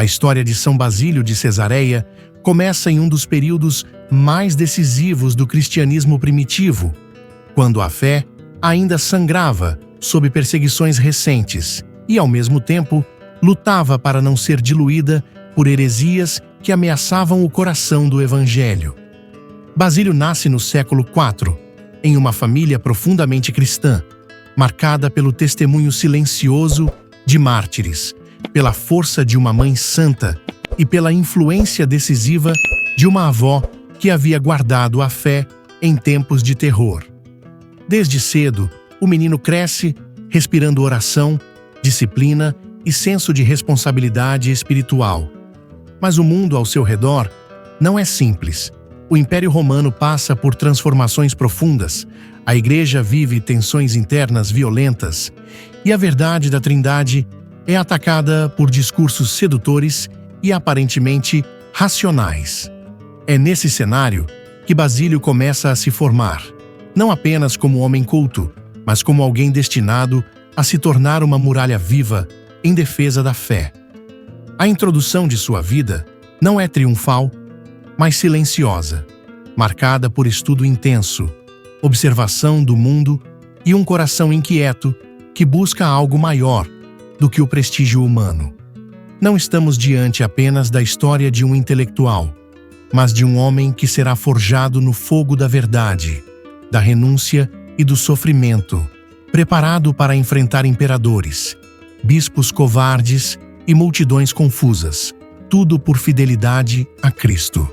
A história de São Basílio de Cesareia começa em um dos períodos mais decisivos do cristianismo primitivo, quando a fé ainda sangrava sob perseguições recentes e, ao mesmo tempo, lutava para não ser diluída por heresias que ameaçavam o coração do Evangelho. Basílio nasce no século IV, em uma família profundamente cristã, marcada pelo testemunho silencioso de mártires, pela força de uma mãe santa e pela influência decisiva de uma avó que havia guardado a fé em tempos de terror. Desde cedo, o menino cresce respirando oração, disciplina e senso de responsabilidade espiritual. Mas o mundo ao seu redor não é simples. O Império Romano passa por transformações profundas, a Igreja vive tensões internas violentas e a verdade da Trindade é atacada por discursos sedutores e aparentemente racionais. É nesse cenário que Basílio começa a se formar, não apenas como homem culto, mas como alguém destinado a se tornar uma muralha viva em defesa da fé. A introdução de sua vida não é triunfal, mas silenciosa, marcada por estudo intenso, observação do mundo e um coração inquieto que busca algo maior do que o prestígio humano. Não estamos diante apenas da história de um intelectual, mas de um homem que será forjado no fogo da verdade, da renúncia e do sofrimento, preparado para enfrentar imperadores, bispos covardes e multidões confusas, tudo por fidelidade a Cristo.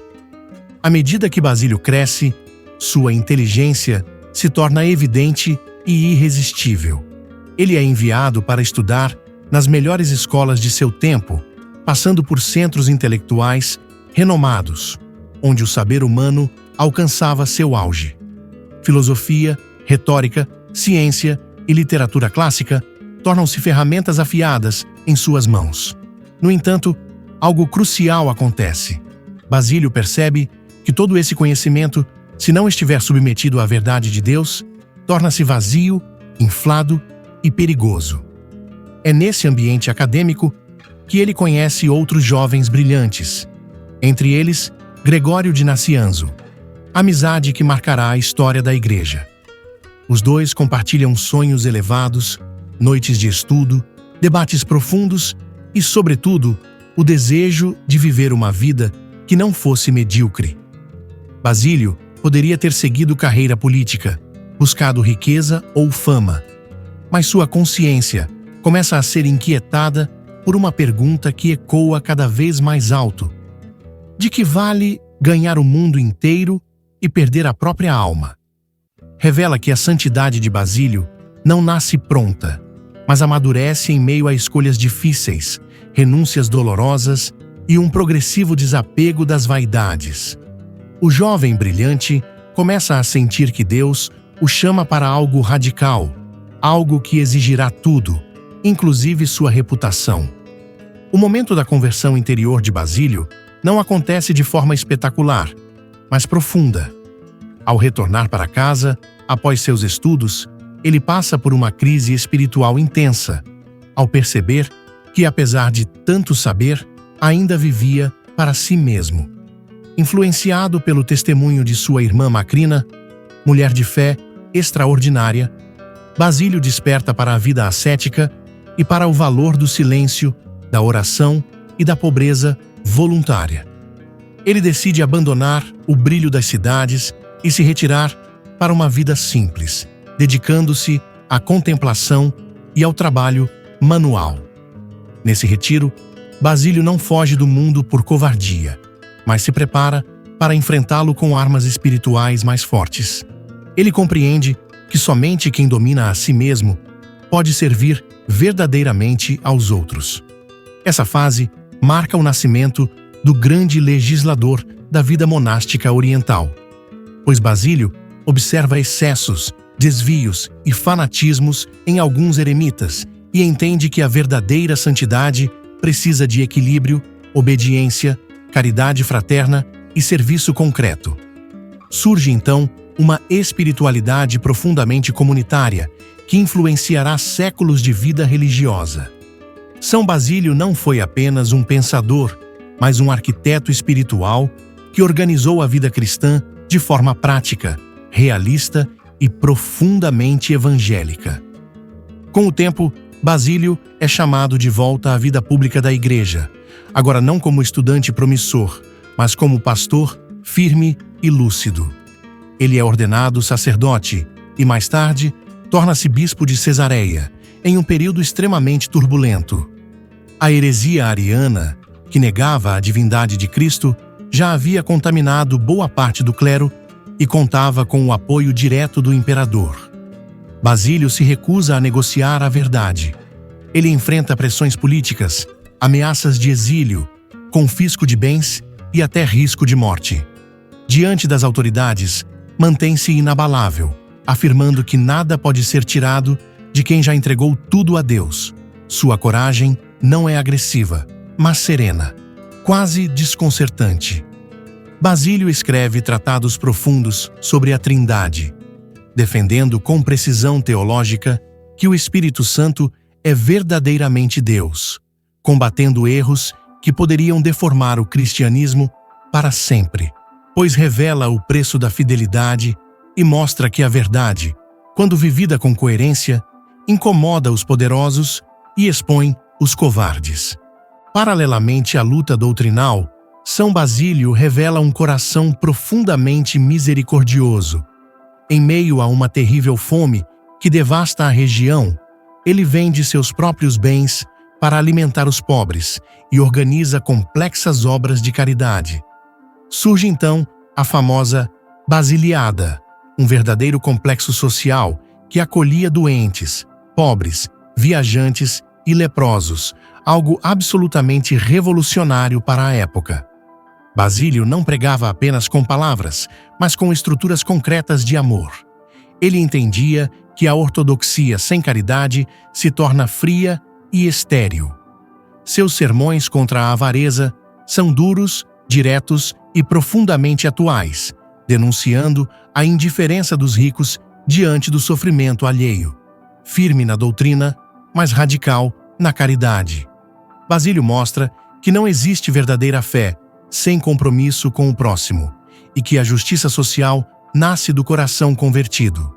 À medida que Basílio cresce, sua inteligência se torna evidente e irresistível. Ele é enviado para estudar nas melhores escolas de seu tempo, passando por centros intelectuais renomados, onde o saber humano alcançava seu auge. Filosofia, retórica, ciência e literatura clássica tornam-se ferramentas afiadas em suas mãos. No entanto, algo crucial acontece. Basílio percebe que todo esse conhecimento, se não estiver submetido à verdade de Deus, torna-se vazio, inflado e perigoso. É nesse ambiente acadêmico que ele conhece outros jovens brilhantes, entre eles Gregório de Nacianzo, amizade que marcará a história da Igreja. Os dois compartilham sonhos elevados, noites de estudo, debates profundos e, sobretudo, o desejo de viver uma vida que não fosse medíocre. Basílio poderia ter seguido carreira política, buscado riqueza ou fama, mas sua consciência começa a ser inquietada por uma pergunta que ecoa cada vez mais alto: de que vale ganhar o mundo inteiro e perder a própria alma? Revela que a santidade de Basílio não nasce pronta, mas amadurece em meio a escolhas difíceis, renúncias dolorosas e um progressivo desapego das vaidades. O jovem brilhante começa a sentir que Deus o chama para algo radical, algo que exigirá tudo, inclusive sua reputação. O momento da conversão interior de Basílio não acontece de forma espetacular, mas profunda. Ao retornar para casa, após seus estudos, ele passa por uma crise espiritual intensa, ao perceber que, apesar de tanto saber, ainda vivia para si mesmo. Influenciado pelo testemunho de sua irmã Macrina, mulher de fé extraordinária, Basílio desperta para a vida ascética e para o valor do silêncio, da oração e da pobreza voluntária. Ele decide abandonar o brilho das cidades e se retirar para uma vida simples, dedicando-se à contemplação e ao trabalho manual. Nesse retiro, Basílio não foge do mundo por covardia, mas se prepara para enfrentá-lo com armas espirituais mais fortes. Ele compreende que somente quem domina a si mesmo pode servir verdadeiramente aos outros. Essa fase marca o nascimento do grande legislador da vida monástica oriental, pois Basílio observa excessos, desvios e fanatismos em alguns eremitas e entende que a verdadeira santidade precisa de equilíbrio, obediência, caridade fraterna e serviço concreto. Surge então uma espiritualidade profundamente comunitária que influenciará séculos de vida religiosa. São Basílio não foi apenas um pensador, mas um arquiteto espiritual que organizou a vida cristã de forma prática, realista e profundamente evangélica. Com o tempo, Basílio é chamado de volta à vida pública da Igreja, agora não como estudante promissor, mas como pastor firme e lúcido. Ele é ordenado sacerdote e, mais tarde, torna-se bispo de Cesareia, em um período extremamente turbulento. A heresia ariana, que negava a divindade de Cristo, já havia contaminado boa parte do clero e contava com o apoio direto do imperador. Basílio se recusa a negociar a verdade. Ele enfrenta pressões políticas, ameaças de exílio, confisco de bens e até risco de morte. Diante das autoridades, mantém-se inabalável, afirmando que nada pode ser tirado de quem já entregou tudo a Deus. Sua coragem não é agressiva, mas serena, quase desconcertante. Basílio escreve tratados profundos sobre a Trindade, defendendo com precisão teológica que o Espírito Santo é verdadeiramente Deus, combatendo erros que poderiam deformar o cristianismo para sempre, pois revela o preço da fidelidade e mostra que a verdade, quando vivida com coerência, incomoda os poderosos e expõe os covardes. Paralelamente à luta doutrinal, São Basílio revela um coração profundamente misericordioso. Em meio a uma terrível fome que devasta a região, ele vende seus próprios bens para alimentar os pobres e organiza complexas obras de caridade. Surge então a famosa Basiliada, um verdadeiro complexo social que acolhia doentes, pobres, viajantes e leprosos, algo absolutamente revolucionário para a época. Basílio não pregava apenas com palavras, mas com estruturas concretas de amor. Ele entendia que a ortodoxia sem caridade se torna fria e estéril. Seus sermões contra a avareza são duros, diretos e profundamente atuais, denunciando a indiferença dos ricos diante do sofrimento alheio. Firme na doutrina, mas radical na caridade. Basílio mostra que não existe verdadeira fé sem compromisso com o próximo e que a justiça social nasce do coração convertido.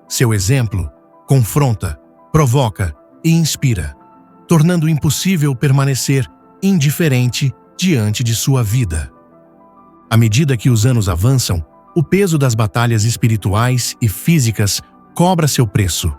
Seu exemplo confronta, provoca e inspira, tornando impossível permanecer indiferente diante de sua vida. À medida que os anos avançam, o peso das batalhas espirituais e físicas cobra seu preço.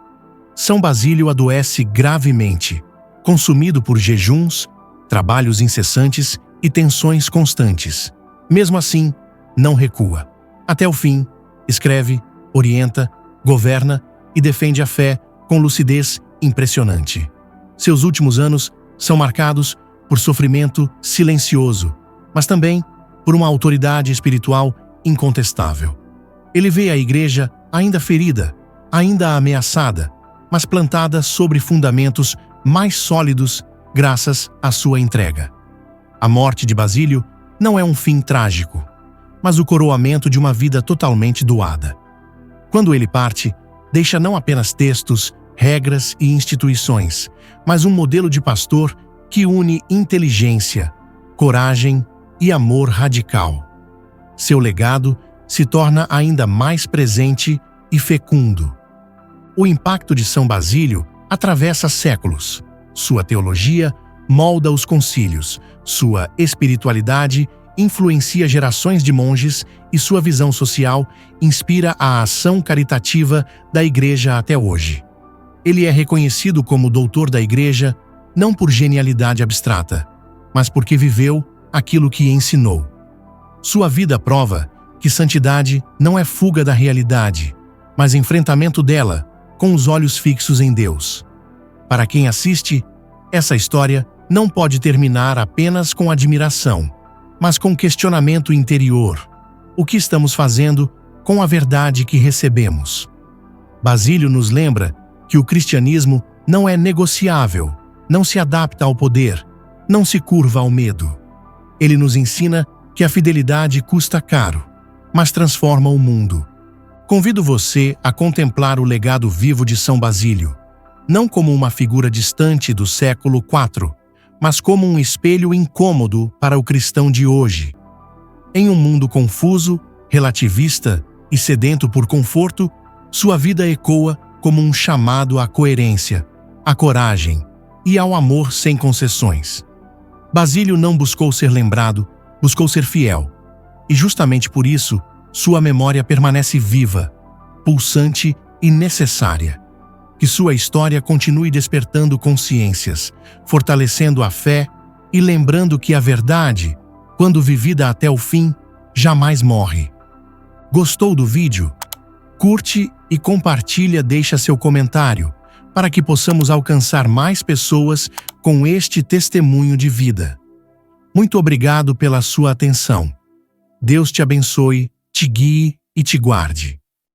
São Basílio adoece gravemente, consumido por jejuns, trabalhos incessantes e tensões constantes. Mesmo assim, não recua. Até o fim, escreve, orienta, governa e defende a fé com lucidez impressionante. Seus últimos anos são marcados por sofrimento silencioso, mas também por uma autoridade espiritual incontestável. Ele vê a Igreja ainda ferida, ainda ameaçada, mas plantada sobre fundamentos mais sólidos graças à sua entrega. A morte de Basílio não é um fim trágico, mas o coroamento de uma vida totalmente doada. Quando ele parte, deixa não apenas textos, regras e instituições, mas um modelo de pastor que une inteligência, coragem e amor radical. Seu legado se torna ainda mais presente e fecundo. O impacto de São Basílio atravessa séculos. Sua teologia molda os concílios, sua espiritualidade influencia gerações de monges e sua visão social inspira a ação caritativa da Igreja até hoje. Ele é reconhecido como doutor da Igreja não por genialidade abstrata, mas porque viveu aquilo que ensinou. Sua vida prova que santidade não é fuga da realidade, mas enfrentamento dela com os olhos fixos em Deus. Para quem assiste, essa história não pode terminar apenas com admiração, mas com questionamento interior. O que estamos fazendo com a verdade que recebemos? Basílio nos lembra que o cristianismo não é negociável, não se adapta ao poder, não se curva ao medo. Ele nos ensina que a fidelidade custa caro, mas transforma o mundo. Convido você a contemplar o legado vivo de São Basílio. não como uma figura distante do século IV, mas como um espelho incômodo para o cristão de hoje. Em um mundo confuso, relativista e sedento por conforto, sua vida ecoa como um chamado à coerência, à coragem e ao amor sem concessões. Basílio não buscou ser lembrado, buscou ser fiel. E justamente por isso, sua memória permanece viva, pulsante e necessária. Que sua história continue despertando consciências, fortalecendo a fé e lembrando que a verdade, quando vivida até o fim, jamais morre. Gostou do vídeo? Curte e compartilha, deixa seu comentário, para que possamos alcançar mais pessoas com este testemunho de vida. Muito obrigado pela sua atenção. Deus te abençoe, te guie e te guarde.